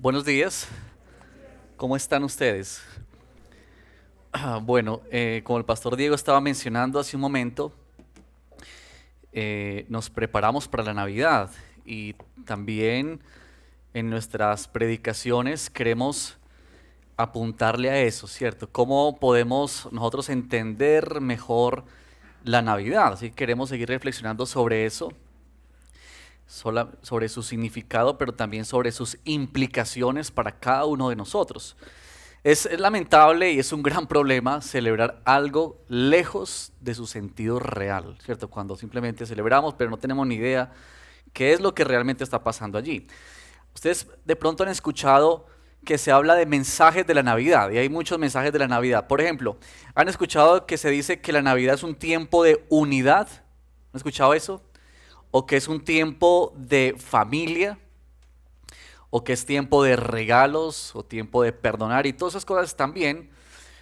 Buenos días, ¿cómo están ustedes? Bueno, como el pastor Diego estaba mencionando hace un momento, nos preparamos para la Navidad y también en nuestras predicaciones queremos apuntarle a eso, ¿cierto? ¿Cómo podemos nosotros entender mejor la Navidad? Así que queremos seguir reflexionando sobre eso, sobre su significado, pero también sobre sus implicaciones para cada uno de nosotros. Es lamentable y es un gran problema celebrar algo lejos de su sentido real, ¿cierto? Cuando simplemente celebramos, pero no tenemos ni idea qué es lo que realmente está pasando allí. Ustedes de pronto han escuchado que se habla de mensajes de la Navidad, y hay muchos mensajes de la Navidad. Por ejemplo, ¿han escuchado que se dice que la Navidad es un tiempo de unidad? ¿Han escuchado eso? ¿O que es un tiempo de familia? ¿O que es tiempo de regalos? ¿O tiempo de perdonar? Y todas esas cosas también.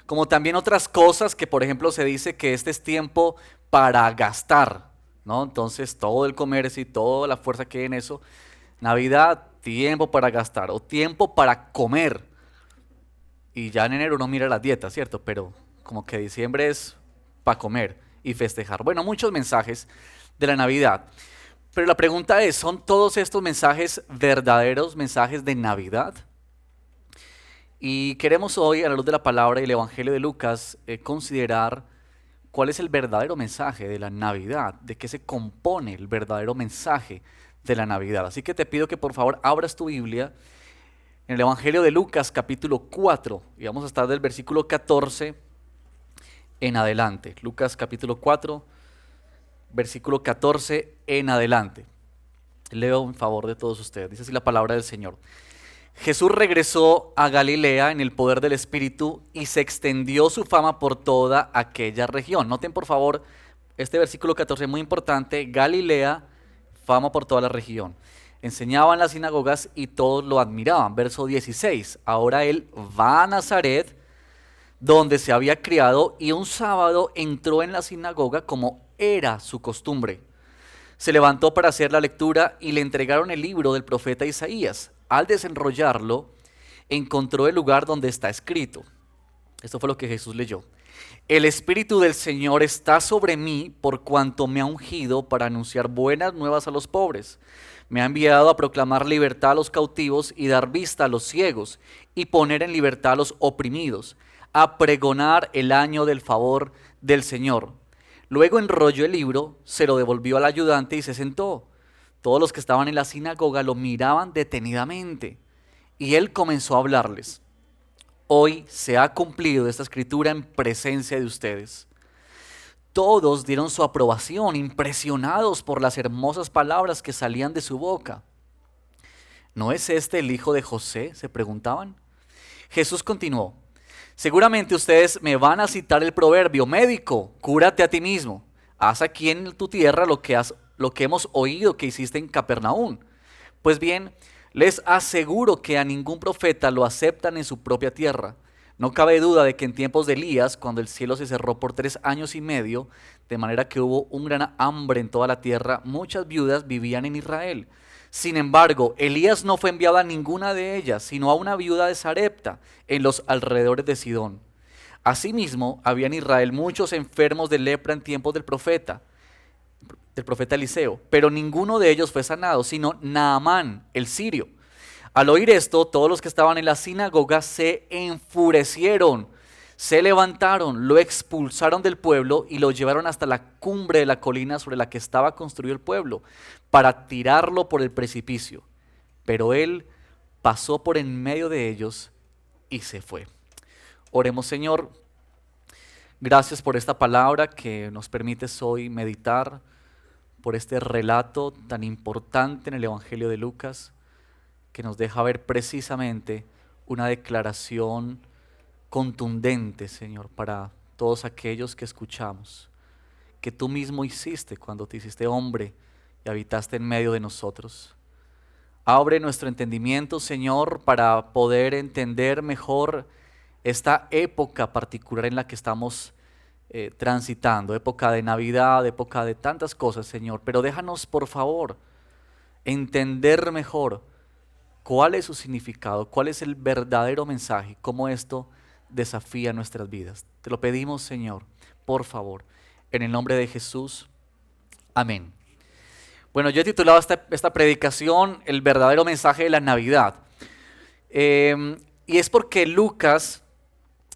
Como también otras cosas que, por ejemplo, se dice que este es tiempo para gastar, ¿no? Entonces, todo el comercio y toda la fuerza que hay en eso. Navidad, tiempo para gastar o tiempo para comer. Y ya en enero uno mira las dietas, ¿cierto? Pero como que diciembre es para comer y festejar. Bueno, muchos mensajes de la Navidad. Pero la pregunta es, ¿son todos estos mensajes verdaderos mensajes de Navidad? Y queremos hoy, a la luz de la palabra y el Evangelio de Lucas, considerar cuál es el verdadero mensaje de la Navidad, de qué se compone el verdadero mensaje de la Navidad. Así que te pido que por favor abras tu Biblia en el Evangelio de Lucas capítulo 4 y vamos a estar del versículo 14 en adelante. Lucas capítulo 4, versículo 14 en adelante. Leo en favor de todos ustedes. Dice así la palabra del Señor. Jesús regresó a Galilea en el poder del Espíritu y se extendió su fama por toda aquella región. Noten por favor este versículo 14 muy importante. Galilea, fama por toda la región. Enseñaba en las sinagogas y todos lo admiraban. Verso 16. Ahora él va a Nazaret, donde se había criado, y un sábado entró en la sinagoga como era su costumbre. Se levantó para hacer la lectura y le entregaron el libro del profeta Isaías. Al desenrollarlo, encontró el lugar donde está escrito. Esto fue lo que Jesús leyó. El Espíritu del Señor está sobre mí por cuanto me ha ungido para anunciar buenas nuevas a los pobres. Me ha enviado a proclamar libertad a los cautivos y dar vista a los ciegos y poner en libertad a los oprimidos, a pregonar el año del favor del Señor. Luego enrolló el libro, se lo devolvió al ayudante y se sentó. Todos los que estaban en la sinagoga lo miraban detenidamente y él comenzó a hablarles. Hoy se ha cumplido esta escritura en presencia de ustedes. Todos dieron su aprobación, impresionados por las hermosas palabras que salían de su boca. ¿No es este el hijo de José?, se preguntaban. Jesús continuó. Seguramente ustedes me van a citar el proverbio, médico, cúrate a ti mismo. Haz aquí en tu tierra lo que hemos oído que hiciste en Capernaum. Pues bien, les aseguro que a ningún profeta lo aceptan en su propia tierra. No cabe duda de que en tiempos de Elías, cuando el cielo se cerró por 3 años y medio, de manera que hubo un gran hambre en toda la tierra, muchas viudas vivían en Israel. Sin embargo, Elías no fue enviado a ninguna de ellas, sino a una viuda de Sarepta, en los alrededores de Sidón. Asimismo, había en Israel muchos enfermos de lepra en tiempos del profeta Eliseo, pero ninguno de ellos fue sanado, sino Naamán, el sirio. Al oír esto, todos los que estaban en la sinagoga se enfurecieron, se levantaron, lo expulsaron del pueblo y lo llevaron hasta la cumbre de la colina sobre la que estaba construido el pueblo, para tirarlo por el precipicio. Pero él pasó por en medio de ellos y se fue. Oremos, Señor, gracias por esta palabra que nos permites hoy meditar, por este relato tan importante en el Evangelio de Lucas, que nos deja ver precisamente una declaración contundente, Señor, para todos aquellos que escuchamos, que tú mismo hiciste cuando te hiciste hombre y habitaste en medio de nosotros. Abre nuestro entendimiento, Señor, para poder entender mejor esta época particular en la que estamos transitando, época de Navidad, época de tantas cosas, Señor. Pero déjanos, por favor, entender mejor cuál es su significado, cuál es el verdadero mensaje, cómo esto desafía nuestras vidas. Te lo pedimos, Señor, por favor, en el nombre de Jesús. Amén. Bueno, yo he titulado esta predicación El verdadero mensaje de la Navidad. Y es porque Lucas,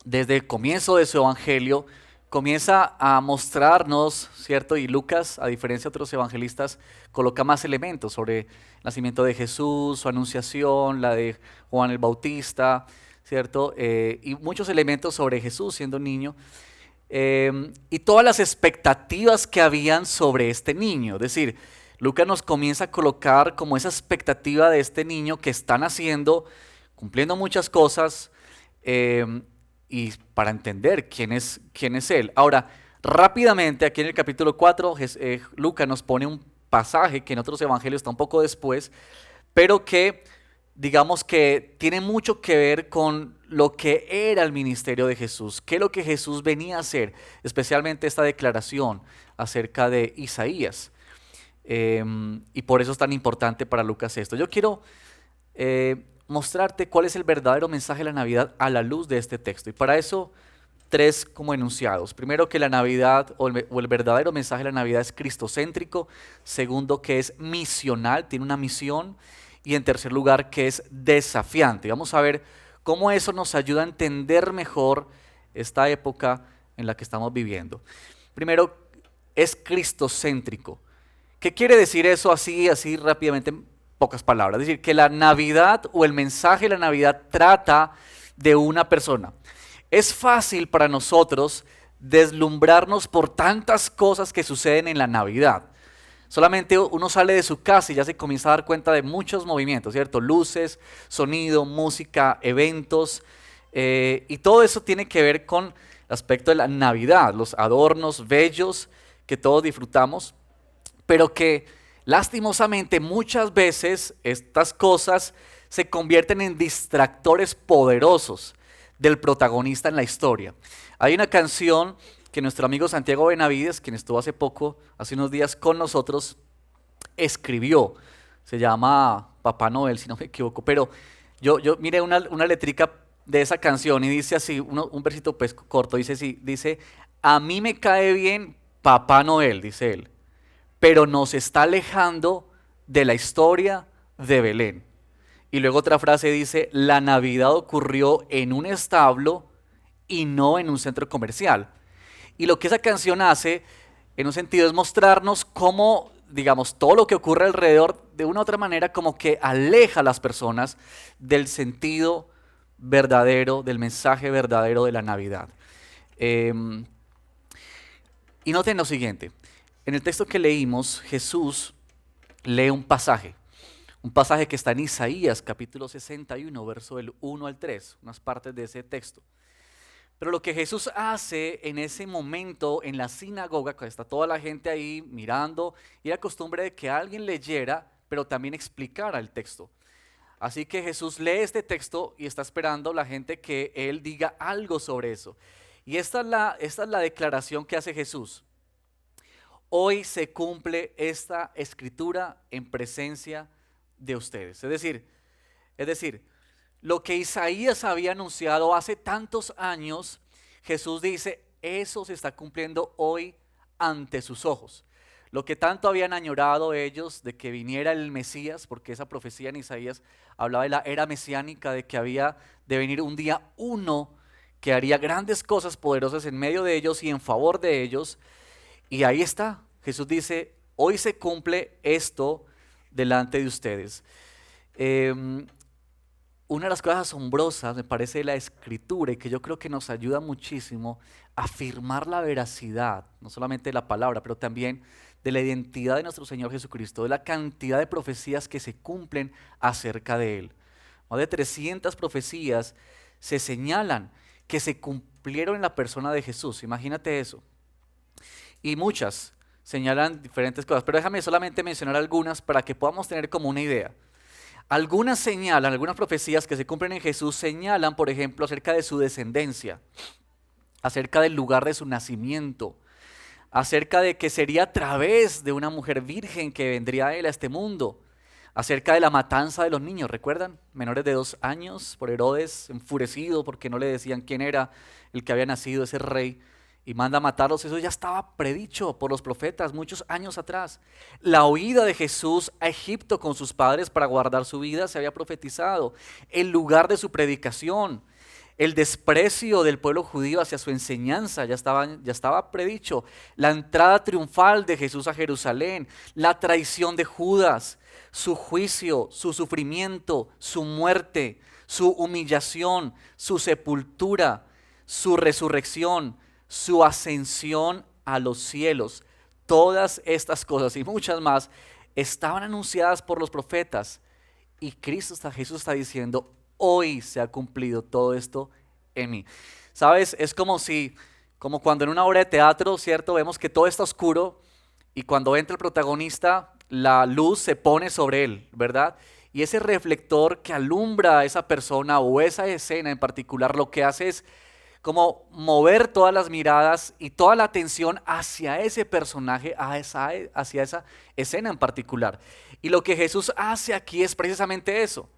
desde el comienzo de su evangelio, comienza a mostrarnos, ¿cierto? Y Lucas, a diferencia de otros evangelistas, coloca más elementos sobre el nacimiento de Jesús, su anunciación, la de Juan el Bautista, ¿cierto? Y muchos elementos sobre Jesús siendo niño. Y todas las expectativas que habían sobre este niño. Es decir, Lucas nos comienza a colocar como esa expectativa de este niño que está naciendo, cumpliendo muchas cosas, y para entender quién es él. Ahora, rápidamente, aquí en el capítulo 4, Lucas nos pone un pasaje que en otros evangelios está un poco después, pero que digamos que tiene mucho que ver con lo que era el ministerio de Jesús, qué es lo que Jesús venía a hacer, especialmente esta declaración acerca de Isaías. Y por eso es tan importante para Lucas esto. Yo quiero mostrarte cuál es el verdadero mensaje de la Navidad a la luz de este texto. Y para eso, tres como enunciados. Primero, que la Navidad o el verdadero mensaje de la Navidad es cristocéntrico. Segundo, que es misional, tiene una misión. Y en tercer lugar, que es desafiante. Vamos a ver cómo eso nos ayuda a entender mejor esta época en la que estamos viviendo. Primero, es cristocéntrico. ¿Qué quiere decir eso así rápidamente en pocas palabras? Es decir, que la Navidad o el mensaje de la Navidad trata de una persona. Es fácil para nosotros deslumbrarnos por tantas cosas que suceden en la Navidad. Solamente uno sale de su casa y ya se comienza a dar cuenta de muchos movimientos, ¿cierto? Luces, sonido, música, eventos, y todo eso tiene que ver con el aspecto de la Navidad, los adornos bellos que todos disfrutamos, pero que lastimosamente muchas veces estas cosas se convierten en distractores poderosos del protagonista en la historia. Hay una canción que nuestro amigo Santiago Benavides, quien estuvo hace unos días con nosotros, escribió. Se llama Papá Noel, si no me equivoco. Pero yo miré una letrica de esa canción y dice así, un versito pues corto, dice así, dice: a mí me cae bien Papá Noel, dice él, pero nos está alejando de la historia de Belén. Y luego otra frase dice: la Navidad ocurrió en un establo y no en un centro comercial. Y lo que esa canción hace, en un sentido, es mostrarnos cómo, digamos, todo lo que ocurre alrededor, de una u otra manera, como que aleja a las personas del sentido verdadero, del mensaje verdadero de la Navidad. Y noten lo siguiente, en el texto que leímos, Jesús lee un pasaje que está en Isaías, capítulo 61, verso del 1 al 3, unas partes de ese texto. Pero lo que Jesús hace en ese momento en la sinagoga, que está toda la gente ahí mirando, y la costumbre de que alguien leyera, pero también explicara el texto. Así que Jesús lee este texto y está esperando la gente que él diga algo sobre eso. Y esta es la declaración que hace Jesús. Hoy se cumple esta escritura en presencia de ustedes. Es decir, lo que Isaías había anunciado hace tantos años, Jesús dice, eso se está cumpliendo hoy ante sus ojos. Lo que tanto habían añorado ellos de que viniera el Mesías, porque esa profecía en Isaías hablaba de la era mesiánica, de que había de venir un día uno que haría grandes cosas poderosas en medio de ellos y en favor de ellos. Y ahí está, Jesús dice, hoy se cumple esto delante de ustedes. Una de las cosas asombrosas, me parece, de la Escritura, y que yo creo que nos ayuda muchísimo a afirmar la veracidad, no solamente de la palabra, pero también de la identidad de nuestro Señor Jesucristo, de la cantidad de profecías que se cumplen acerca de Él. Más de 300 profecías se señalan que se cumplieron en la persona de Jesús, imagínate eso. Y muchas señalan diferentes cosas, pero déjame solamente mencionar algunas para que podamos tener como una idea. Algunas profecías que se cumplen en Jesús señalan, por ejemplo, acerca de su descendencia, acerca del lugar de su nacimiento, acerca de que sería a través de una mujer virgen que vendría a él a este mundo, acerca de la matanza de los niños, ¿recuerdan? Menores de 2 años, por Herodes, enfurecido porque no le decían quién era el que había nacido, ese rey, y manda a matarlos. Eso ya estaba predicho por los profetas muchos años atrás. La huida de Jesús a Egipto con sus padres para guardar su vida se había profetizado. El lugar de su predicación, el desprecio del pueblo judío hacia su enseñanza ya estaba predicho. La entrada triunfal de Jesús a Jerusalén, la traición de Judas, su juicio, su sufrimiento, su muerte, su humillación, su sepultura, su resurrección, su ascensión a los cielos. Todas estas cosas y muchas más estaban anunciadas por los profetas. Y Jesús está diciendo, hoy se ha cumplido todo esto en mí. ¿Sabes? Es como cuando en una obra de teatro, ¿cierto? Vemos que todo está oscuro y cuando entra el protagonista, la luz se pone sobre él, ¿verdad? Y ese reflector que alumbra a esa persona o esa escena en particular, lo que hace es como mover todas las miradas y toda la atención hacia ese personaje, hacia esa escena en particular. Y lo que Jesús hace aquí es precisamente eso.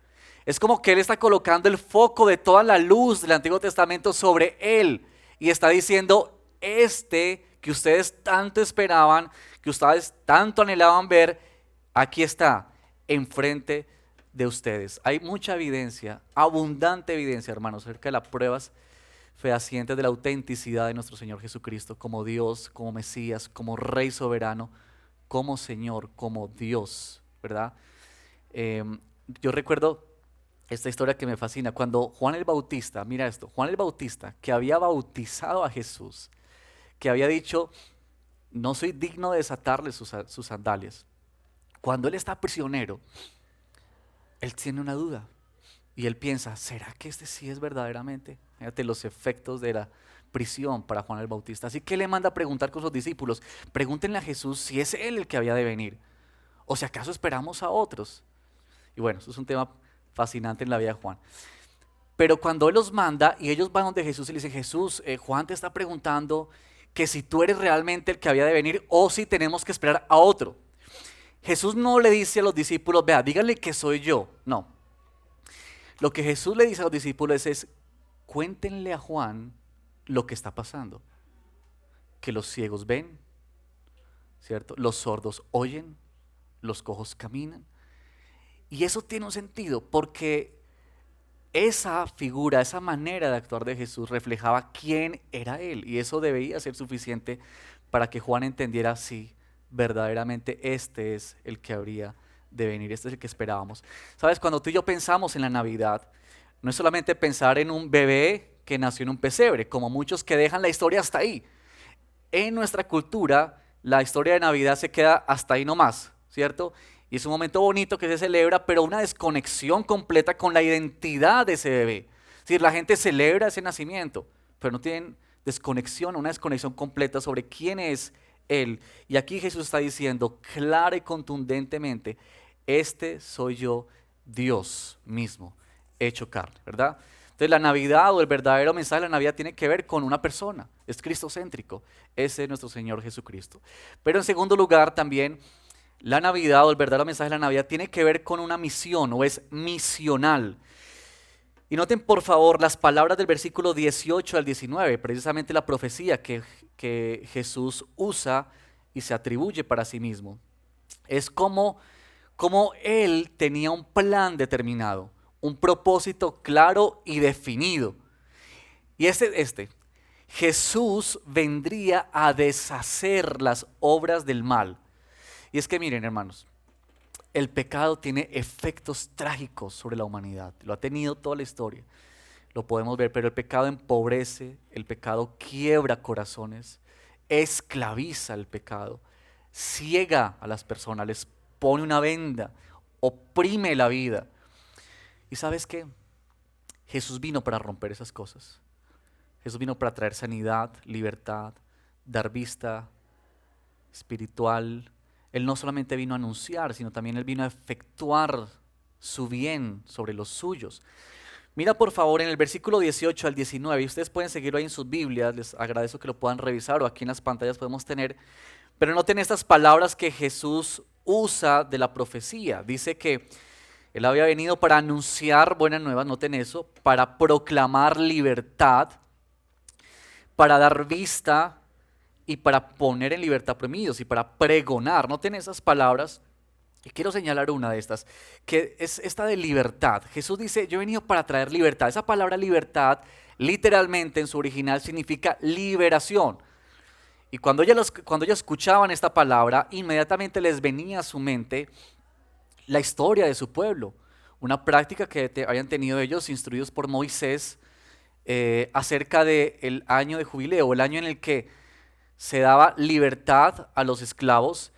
Es como que Él está colocando el foco de toda la luz del Antiguo Testamento sobre Él. Y está diciendo, este que ustedes tanto esperaban, que ustedes tanto anhelaban ver, aquí está, enfrente de ustedes. Hay mucha evidencia, abundante evidencia, hermanos, acerca de las pruebas fehacientes de la autenticidad de nuestro Señor Jesucristo como Dios, como Mesías, como Rey soberano, como Señor, como Dios, ¿verdad? Yo recuerdo esta historia que me fascina, cuando Juan el Bautista, mira esto, Juan el Bautista, que había bautizado a Jesús, que había dicho, no soy digno de desatarle sus sandalias. Cuando él está prisionero, él tiene una duda. Y él piensa, ¿será que este sí es verdaderamente? Fíjate los efectos de la prisión para Juan el Bautista. Así que le manda a preguntar con sus discípulos, pregúntenle a Jesús si es él el que había de venir, o si acaso esperamos a otros. Y bueno, eso es un tema fascinante en la vida de Juan. Pero cuando él los manda y ellos van donde Jesús y le dicen, Jesús, Juan te está preguntando que si tú eres realmente el que había de venir o si tenemos que esperar a otro. Jesús no le dice a los discípulos, vea, díganle que soy yo. No. Lo que Jesús le dice a los discípulos es, cuéntenle a Juan lo que está pasando. Que los ciegos ven, ¿cierto? Los sordos oyen, los cojos caminan. Y eso tiene un sentido porque esa figura, esa manera de actuar de Jesús reflejaba quién era Él. Y eso debía ser suficiente para que Juan entendiera si verdaderamente este es el que habría de venir, este es el que esperábamos. Sabes, cuando tú y yo pensamos en la Navidad, no es solamente pensar en un bebé que nació en un pesebre, como muchos que dejan la historia hasta ahí. En nuestra cultura, la historia de Navidad se queda hasta ahí nomás, ¿cierto? Y es un momento bonito que se celebra, pero una desconexión completa con la identidad de ese bebé. Es decir, la gente celebra ese nacimiento, pero no tienen desconexión, una desconexión completa sobre quién es Él. Y aquí Jesús está diciendo clara y contundentemente, este soy yo, Dios mismo, hecho carne, ¿verdad? Entonces la Navidad o el verdadero mensaje de la Navidad tiene que ver con una persona, es cristocéntrico, ese es nuestro Señor Jesucristo. Pero en segundo lugar también, la Navidad o el verdadero mensaje de la Navidad tiene que ver con una misión o es misional. Y noten por favor las palabras del versículo 18 al 19, precisamente la profecía que Jesús usa y se atribuye para sí mismo. Es como Él tenía un plan determinado, un propósito claro y definido. Y Jesús vendría a deshacer las obras del mal. Y es que miren, hermanos, el pecado tiene efectos trágicos sobre la humanidad. Lo ha tenido toda la historia. Lo podemos ver, pero el pecado empobrece, el pecado quiebra corazones, esclaviza el pecado, ciega a las personas, les pone una venda, oprime la vida. ¿Y sabes qué? Jesús vino para romper esas cosas. Jesús vino para traer sanidad, libertad, dar vista espiritual. Él no solamente vino a anunciar, sino también Él vino a efectuar su bien sobre los suyos. Mira por favor en el versículo 18 al 19, y ustedes pueden seguirlo ahí en sus Biblias, les agradezco que lo puedan revisar o aquí en las pantallas podemos tener, pero noten estas palabras que Jesús usa de la profecía. Dice que él había venido para anunciar buenas nuevas, noten eso, para proclamar libertad, para dar vista y para poner en libertad oprimidos y para pregonar. Noten esas palabras. Y quiero señalar una de estas, que es esta de libertad. Jesús dice, yo he venido para traer libertad. Esa palabra libertad, literalmente en su original, significa liberación. Y cuando ellos escuchaban esta palabra, inmediatamente les venía a su mente la historia de su pueblo. Una práctica que habían tenido ellos, instruidos por Moisés, acerca del año de jubileo, el año en el que se daba libertad a los esclavos,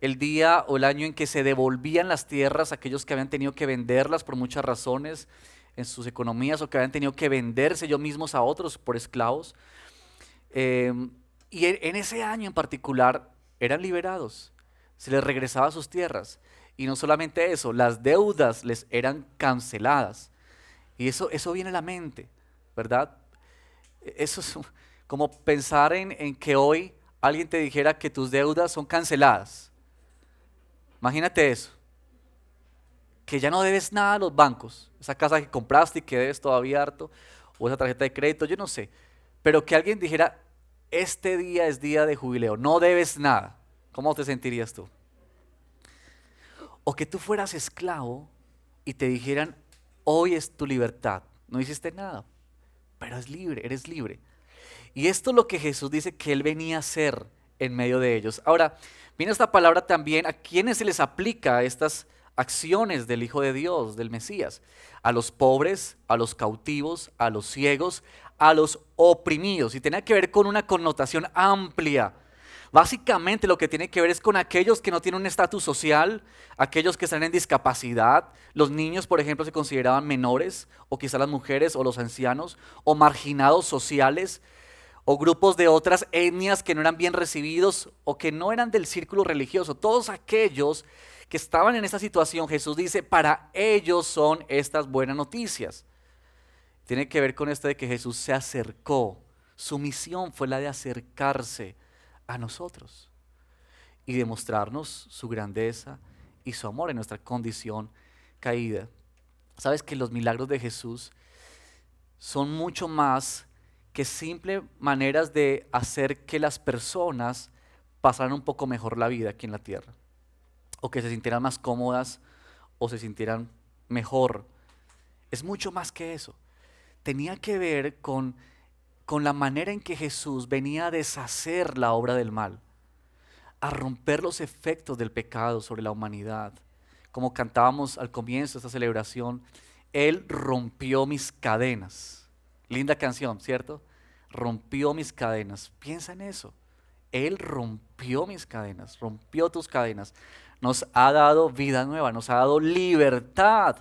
el día o el año en que se devolvían las tierras a aquellos que habían tenido que venderlas por muchas razones en sus economías o que habían tenido que venderse ellos mismos a otros por esclavos. Eh, y en ese año en particular eran liberados, se les regresaba a sus tierras. Y no solamente eso, las deudas les eran canceladas. Y eso viene a la mente, ¿verdad? Eso es como pensar en que hoy alguien te dijera que tus deudas son canceladas. Imagínate eso, que ya no debes nada a los bancos, esa casa que compraste y que debes todavía harto, o esa tarjeta de crédito, yo no sé, pero que alguien dijera, este día es día de jubileo, no debes nada. ¿Cómo te sentirías tú? O que tú fueras esclavo y te dijeran, hoy es tu libertad, no hiciste nada, pero es libre, eres libre. Y esto es lo que Jesús dice que Él venía a hacer en medio de ellos. Ahora, viene esta palabra también a quienes se les aplica estas acciones del Hijo de Dios, del Mesías. A los pobres, a los cautivos, a los ciegos, a los oprimidos. Y tiene que ver con una connotación amplia. Básicamente lo que tiene que ver es con aquellos que no tienen un estatus social, aquellos que están en discapacidad. Los niños, por ejemplo, se consideraban menores, o quizá las mujeres o los ancianos, o marginados sociales, o grupos de otras etnias que no eran bien recibidos o que no eran del círculo religioso. Todos aquellos que estaban en esta situación, Jesús dice, para ellos son estas buenas noticias. Tiene que ver con esto de que Jesús se acercó. Su misión fue la de acercarse a nosotros y demostrarnos su grandeza y su amor en nuestra condición caída. Sabes que los milagros de Jesús son mucho más que simples maneras de hacer que las personas pasaran un poco mejor la vida aquí en la tierra, o que se sintieran más cómodas o se sintieran mejor. Es mucho más que eso. Tenía que ver con la manera en que Jesús venía a deshacer la obra del mal, a romper los efectos del pecado sobre la humanidad. Como cantábamos al comienzo de esta celebración, Él rompió mis cadenas. Linda canción, ¿cierto? Rompió mis cadenas. Piensa en eso. Él rompió mis cadenas, rompió tus cadenas. Nos ha dado vida nueva, nos ha dado libertad.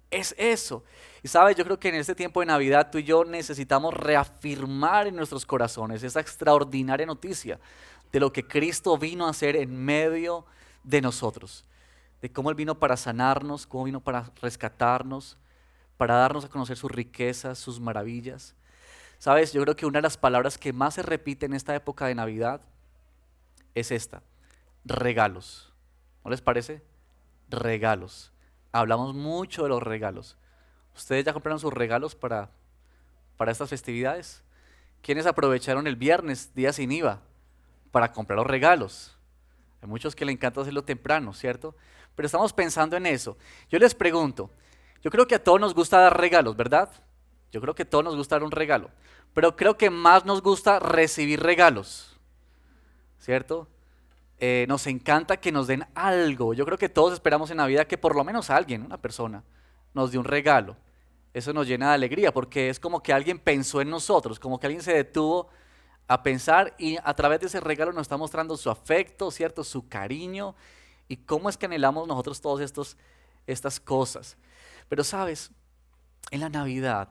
Es eso. Y sabes, yo creo que en este tiempo de Navidad tú y yo necesitamos reafirmar en nuestros corazones esa extraordinaria noticia de lo que Cristo vino a hacer en medio de nosotros. De cómo Él vino para sanarnos, cómo vino para rescatarnos, para darnos a conocer sus riquezas, sus maravillas. Sabes, yo creo que una de las palabras que más se repite en esta época de Navidad es esta: regalos. ¿No les parece? Regalos. Hablamos mucho de los regalos. ¿Ustedes ya compraron sus regalos para estas festividades? ¿Quiénes aprovecharon el viernes, día sin IVA, para comprar los regalos? Hay muchos que le encanta hacerlo temprano, ¿cierto? Pero estamos pensando en eso. Yo les pregunto, yo creo que a todos nos gusta dar regalos, ¿verdad? Yo creo que a todos nos gusta dar un regalo, pero creo que más nos gusta recibir regalos, ¿cierto? Nos encanta que nos den algo. Yo creo que todos esperamos en Navidad que por lo menos alguien, una persona, nos dé un regalo. Eso nos llena de alegría porque es como que alguien pensó en nosotros, como que alguien se detuvo a pensar y a través de ese regalo nos está mostrando su afecto, ¿cierto? Su cariño y cómo es que anhelamos nosotros todas estas cosas. Pero sabes, en la Navidad,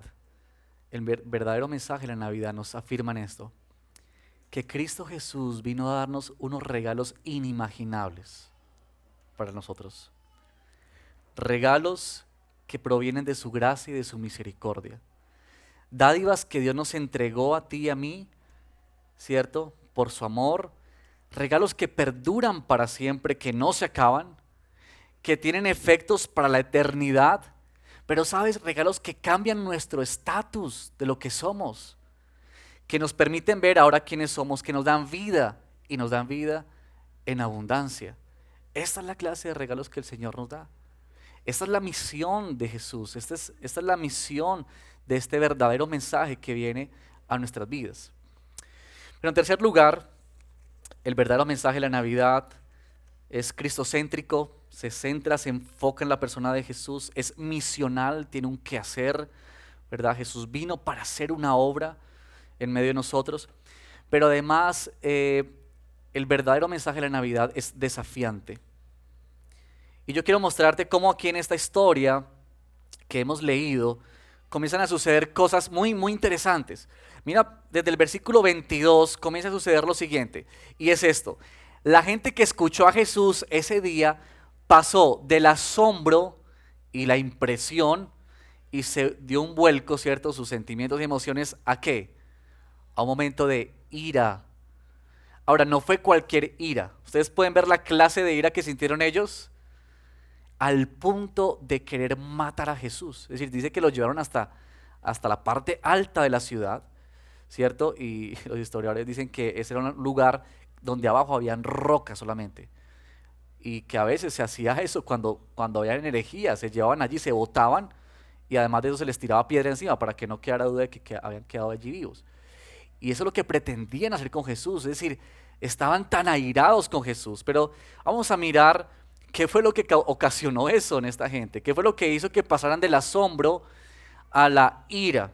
el verdadero mensaje de la Navidad nos afirma en esto: que Cristo Jesús vino a darnos unos regalos inimaginables para nosotros. Regalos que provienen de su gracia y de su misericordia. Dádivas que Dios nos entregó a ti y a mí, ¿cierto? Por su amor. regalos que perduran para siempre, que no se acaban, que tienen efectos para la eternidad, pero sabes, regalos que cambian nuestro estatus de lo que somos, que nos permiten ver ahora quiénes somos, que nos dan vida y nos dan vida en abundancia. Esta es la clase de regalos que el Señor nos da. Esta es la misión de Jesús, esta es la misión de este verdadero mensaje que viene a nuestras vidas. Pero en tercer lugar, el verdadero mensaje de la Navidad es cristocéntrico, se enfoca en la persona de Jesús, es misional, tiene un quehacer, ¿verdad? Jesús vino para hacer una obra en medio de nosotros, pero además el verdadero mensaje de la Navidad es desafiante. Y yo quiero mostrarte cómo aquí en esta historia que hemos leído comienzan a suceder cosas muy, muy interesantes. Mira, desde el versículo 22 comienza a suceder lo siguiente, y es esto. La gente que escuchó a Jesús ese día pasó del asombro y la impresión y se dio un vuelco, ¿cierto? Sus sentimientos y emociones, ¿a qué? A un momento de ira. Ahora, no fue cualquier ira. Ustedes pueden ver la clase de ira que sintieron ellos al punto de querer matar a Jesús. Es decir, dice que lo llevaron hasta la parte alta de la ciudad, ¿cierto? Y los historiadores dicen que ese era un lugar donde abajo habían rocas solamente. Y que a veces se hacía eso cuando había herejía, se llevaban allí, se botaban y además de eso se les tiraba piedra encima para que no quedara duda de que habían quedado allí vivos. Y eso es lo que pretendían hacer con Jesús, es decir, estaban tan airados con Jesús. Pero vamos a mirar qué fue lo que ocasionó eso en esta gente, qué fue lo que hizo que pasaran del asombro a la ira.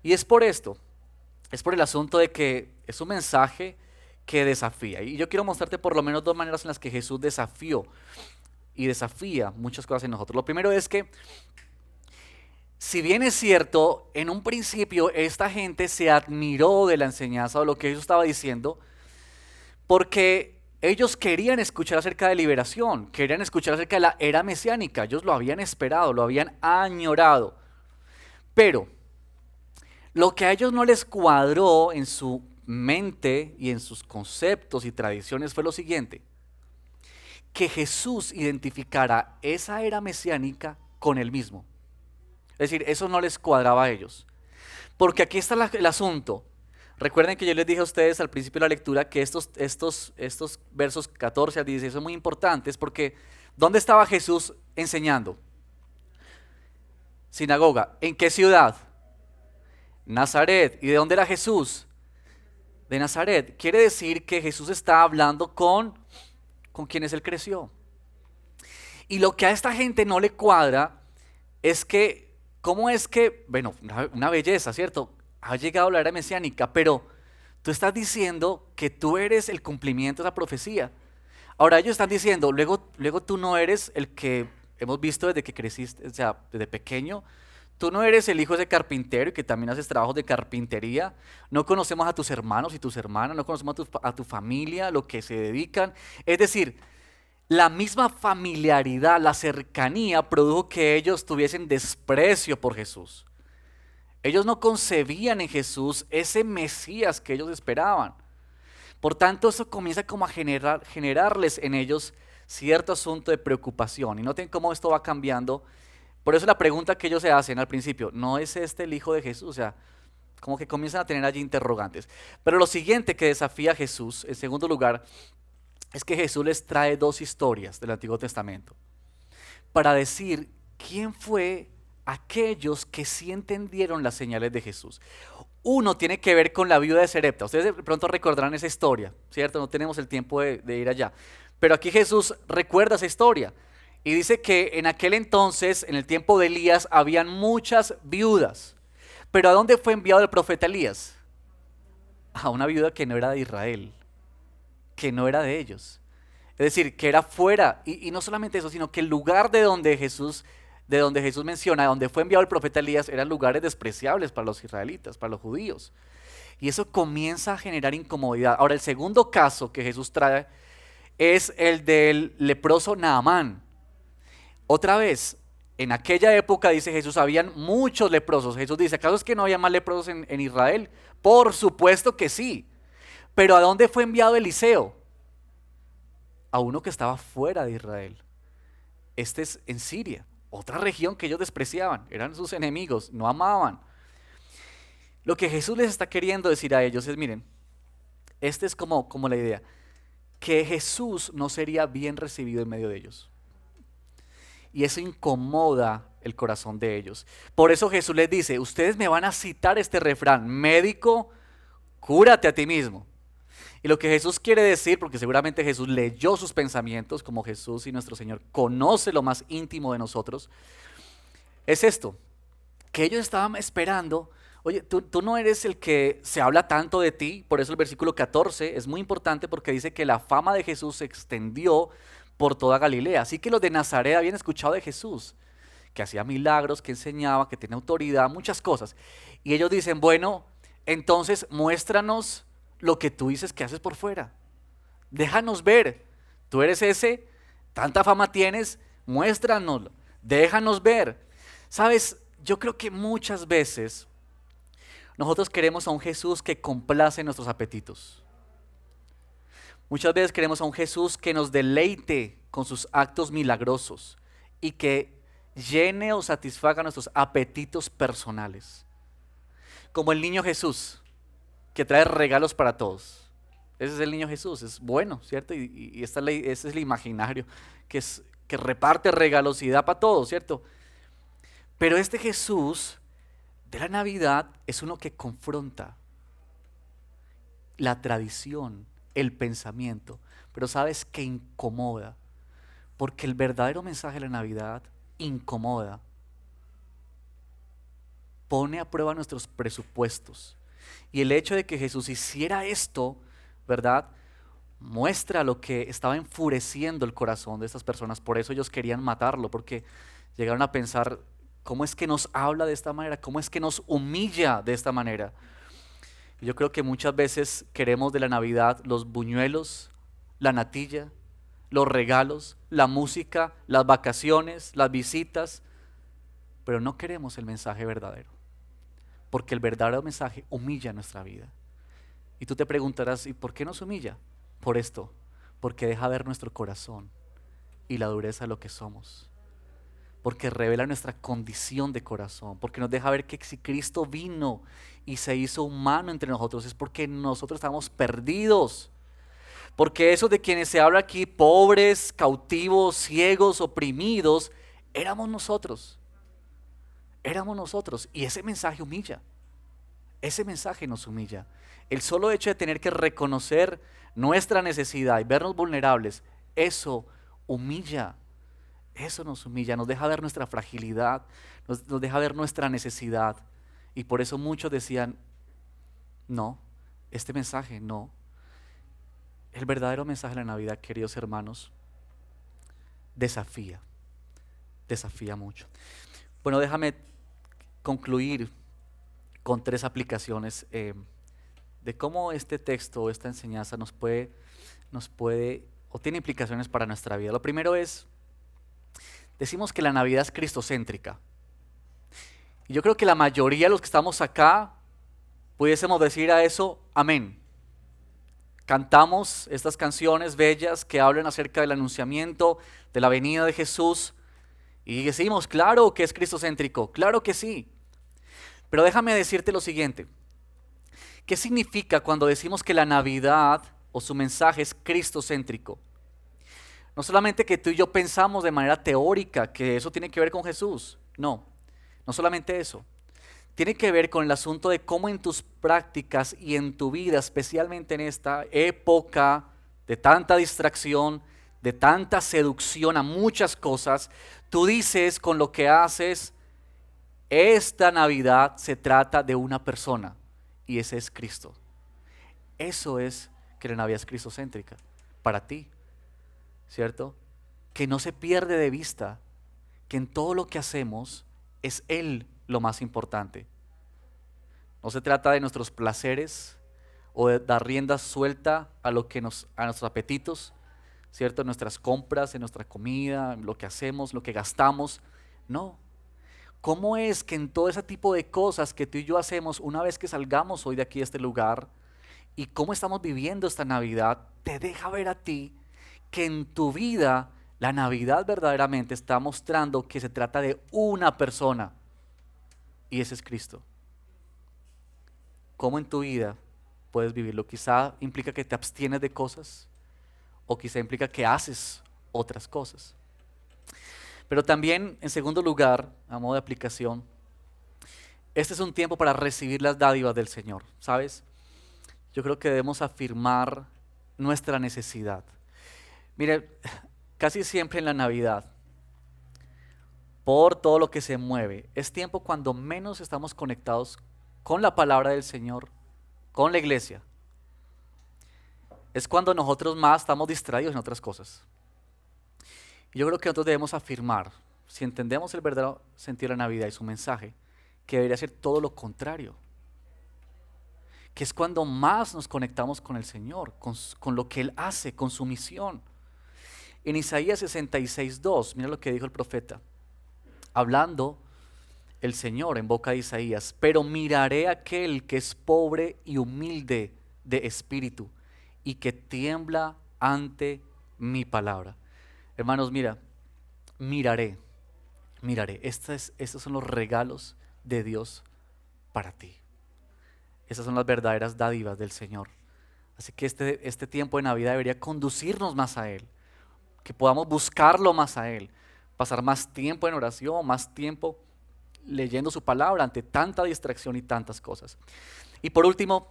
Y es por esto, es por el asunto de que es un mensaje que desafía. Y yo quiero mostrarte por lo menos dos maneras en las que Jesús desafió y desafía muchas cosas en nosotros. Lo primero es que, si bien es cierto, en un principio esta gente se admiró de la enseñanza o lo que Jesús estaba diciendo, porque ellos querían escuchar acerca de liberación, querían escuchar acerca de la era mesiánica, ellos lo habían esperado, lo habían añorado. Pero lo que a ellos no les cuadró en su mente y en sus conceptos y tradiciones fue lo siguiente: que Jesús identificara esa era mesiánica con él mismo. Es decir, eso no les cuadraba a ellos. Porque aquí está el asunto. Recuerden que yo les dije a ustedes al principio de la lectura que estos versos 14 al 16 son muy importantes, porque ¿dónde estaba Jesús enseñando? Sinagoga. ¿En qué ciudad? Nazaret. ¿Y de dónde era Jesús? De Nazaret. Quiere decir que Jesús está hablando con quienes él creció. Y lo que a esta gente no le cuadra es que, ¿cómo es que, bueno, una belleza, ¿cierto? Ha llegado la era mesiánica, pero tú estás diciendo que tú eres el cumplimiento de esa profecía. Ahora ellos están diciendo, luego tú no eres el que hemos visto desde que creciste, o sea, desde pequeño. Tú no eres el hijo de ese carpintero y que también haces trabajos de carpintería. No conocemos a tus hermanos y tus hermanas, no conocemos a tu familia, lo que se dedican. Es decir, la misma familiaridad, la cercanía produjo que ellos tuviesen desprecio por Jesús. Ellos no concebían en Jesús ese Mesías que ellos esperaban. Por tanto, eso comienza como a generarles en ellos cierto asunto de preocupación. Y noten cómo esto va cambiando. Por eso la pregunta que ellos se hacen al principio, ¿no es este el Hijo de Jesús? O sea, como que comienzan a tener allí interrogantes. Pero lo siguiente que desafía a Jesús, en segundo lugar, es que Jesús les trae dos historias del Antiguo Testamento para decir quién fue aquellos que sí entendieron las señales de Jesús. Uno tiene que ver con la viuda de Sarepta. Ustedes de pronto recordarán esa historia, ¿cierto? No tenemos el tiempo de ir allá. Pero aquí Jesús recuerda esa historia y dice que en aquel entonces, en el tiempo de Elías, habían muchas viudas. Pero ¿a dónde fue enviado el profeta Elías? A una viuda que no era de Israel, que no era de ellos. Es decir, que era fuera. Y no solamente eso, sino que el lugar de donde Jesús menciona, donde fue enviado el profeta Elías, eran lugares despreciables para los israelitas, para los judíos. Y eso comienza a generar incomodidad. Ahora, el segundo caso que Jesús trae es el del leproso Naamán. Otra vez, en aquella época, dice Jesús, habían muchos leprosos. Jesús dice, ¿acaso es que no había más leprosos en Israel? Por supuesto que sí. Pero ¿a dónde fue enviado Eliseo? a uno que estaba fuera de Israel. Este es en Siria, otra región que ellos despreciaban, eran sus enemigos, no amaban. Lo que Jesús les está queriendo decir a ellos es, miren, este es como la idea, que Jesús no sería bien recibido en medio de ellos. Y eso incomoda el corazón de ellos. Por eso Jesús les dice, ustedes me van a citar este refrán, médico, cúrate a ti mismo. Y lo que Jesús quiere decir, porque seguramente Jesús leyó sus pensamientos, como Jesús y nuestro Señor conoce lo más íntimo de nosotros, es esto, que ellos estaban esperando, oye, tú no eres el que se habla tanto de ti, por eso el versículo 14 es muy importante porque dice que la fama de Jesús se extendió por toda Galilea. Así que los de Nazaret habían escuchado de Jesús, que hacía milagros, que enseñaba, que tenía autoridad, muchas cosas. Y ellos dicen, bueno, entonces muéstranos lo que tú dices que haces por fuera. Déjanos ver, tú eres ese, tanta fama tienes, muéstranoslo, déjanos ver. Sabes, yo creo que muchas veces nosotros queremos a un Jesús que complace nuestros apetitos. Muchas veces queremos a un Jesús que nos deleite con sus actos milagrosos y que llene o satisfaga nuestros apetitos personales. Como el niño Jesús, que trae regalos para todos. Ese es el niño Jesús, es bueno, ¿cierto? Y ese es el imaginario, que reparte regalos y da para todos, ¿cierto? Pero este Jesús de la Navidad es uno que confronta la tradición, el pensamiento, pero sabes que incomoda, porque el verdadero mensaje de la Navidad incomoda, pone a prueba nuestros presupuestos. Y el hecho de que Jesús hiciera esto, ¿verdad? Muestra lo que estaba enfureciendo el corazón de estas personas. Por eso ellos querían matarlo, porque llegaron a pensar, ¿cómo es que nos habla de esta manera? ¿Cómo es que nos humilla de esta manera? Y yo creo que muchas veces queremos de la Navidad los buñuelos, la natilla, los regalos, la música, las vacaciones, las visitas, pero no queremos el mensaje verdadero. Porque el verdadero mensaje humilla nuestra vida. Y tú te preguntarás, ¿y por qué nos humilla? Por esto, porque deja ver nuestro corazón y la dureza de lo que somos. Porque revela nuestra condición de corazón, porque nos deja ver que si Cristo vino y se hizo humano entre nosotros, es porque nosotros estamos perdidos. Porque esos de quienes se habla aquí, pobres, cautivos, ciegos, oprimidos, éramos nosotros. Éramos nosotros, y ese mensaje humilla. Ese mensaje nos humilla. El solo hecho de tener que reconocer nuestra necesidad y vernos vulnerables, eso humilla. Eso nos humilla, nos deja ver nuestra fragilidad, nos deja ver nuestra necesidad. Y por eso muchos decían, no, este mensaje no. El verdadero mensaje de la Navidad, queridos hermanos, desafía mucho. Bueno, déjame concluir con 3 aplicaciones de cómo este texto, esta enseñanza nos puede o tiene implicaciones para nuestra vida. Lo primero es, decimos que la Navidad es cristocéntrica. Y yo creo que la mayoría de los que estamos acá pudiésemos decir a eso, amén. Cantamos estas canciones bellas que hablan acerca del anunciamiento, de la venida de Jesús. Y decimos, claro que es cristocéntrico, claro que sí. Pero déjame decirte lo siguiente. ¿Qué significa cuando decimos que la Navidad o su mensaje es cristocéntrico? No solamente que tú y yo pensamos de manera teórica que eso tiene que ver con Jesús. No solamente eso. Tiene que ver con el asunto de cómo en tus prácticas y en tu vida, especialmente en esta época de tanta distracción, de tanta seducción a muchas cosas, tú dices con lo que haces, esta Navidad se trata de una persona y ese es Cristo. Eso es que la Navidad es cristocéntrica para ti, ¿cierto? Que no se pierde de vista que en todo lo que hacemos es Él lo más importante. No se trata de nuestros placeres o de dar rienda suelta a nuestros apetitos, ¿cierto? En nuestras compras, en nuestra comida, en lo que hacemos, lo que gastamos. No. ¿Cómo es que en todo ese tipo de cosas que tú y yo hacemos una vez que salgamos hoy de aquí a este lugar y cómo estamos viviendo esta Navidad, te deja ver a ti que en tu vida la Navidad verdaderamente está mostrando que se trata de una persona y ese es Cristo. ¿Cómo en tu vida puedes vivirlo? Quizá implica que te abstienes de cosas o quizá implica que haces otras cosas. Pero también, en segundo lugar, a modo de aplicación, este es un tiempo para recibir las dádivas del Señor, ¿sabes? Yo creo que debemos afirmar nuestra necesidad. Mire, casi siempre en la Navidad, por todo lo que se mueve, es tiempo cuando menos estamos conectados con la palabra del Señor, con la iglesia. Es cuando nosotros más estamos distraídos en otras cosas. Y yo creo que nosotros debemos afirmar, si entendemos el verdadero sentido de la Navidad y su mensaje, que debería ser todo lo contrario. Que es cuando más nos conectamos con el Señor, con lo que Él hace, con su misión. En Isaías 66:2, mira lo que dijo el profeta, hablando el Señor en boca de Isaías: pero miraré a aquel que es pobre y humilde de espíritu y que tiembla ante mi palabra. Hermanos, mira, miraré. Estos son los regalos de Dios para ti. Esas son las verdaderas dádivas del Señor. Así que este tiempo de Navidad debería conducirnos más a Él, que podamos buscarlo más a Él, pasar más tiempo en oración, más tiempo leyendo su palabra ante tanta distracción y tantas cosas. Y por último,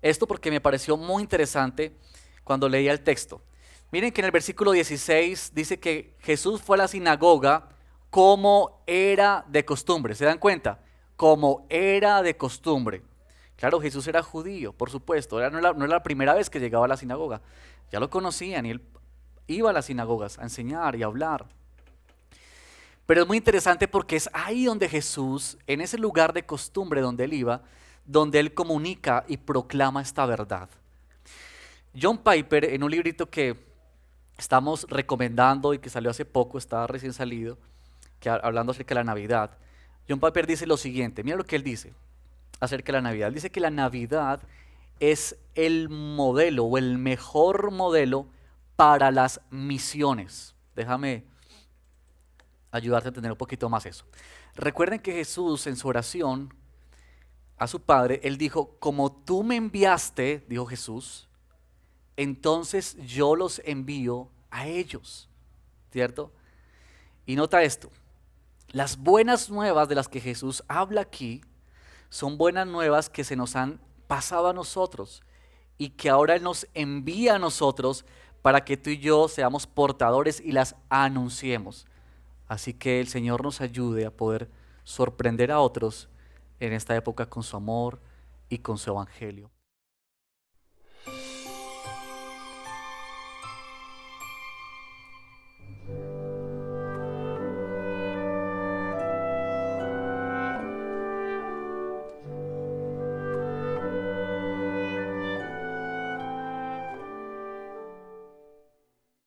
esto porque me pareció muy interesante cuando leía el texto. Miren que en el versículo 16 dice que Jesús fue a la sinagoga como era de costumbre. ¿Se dan cuenta? Como era de costumbre. Claro, Jesús era judío, por supuesto. No era la primera vez que llegaba a la sinagoga. Ya lo conocían y él iba a las sinagogas a enseñar y a hablar. Pero es muy interesante porque es ahí donde Jesús, en ese lugar de costumbre donde él iba, donde él comunica y proclama esta verdad. John Piper, en un librito que estamos recomendando y que salió hace poco, está recién salido, hablando acerca de la Navidad, John Piper dice lo siguiente, mira lo que él dice acerca de la Navidad. Él dice que la Navidad es el modelo o el mejor modelo para las misiones. Déjame ayudarte a entender un poquito más eso. Recuerden que Jesús en su oración a su Padre, Él dijo: como tú me enviaste, dijo Jesús, entonces yo los envío a ellos, ¿cierto? Y nota esto, las buenas nuevas de las que Jesús habla aquí son buenas nuevas que se nos han pasado a nosotros y que ahora Él nos envía a nosotros para que tú y yo seamos portadores y las anunciemos. Así que el Señor nos ayude a poder sorprender a otros en esta época con su amor y con su evangelio.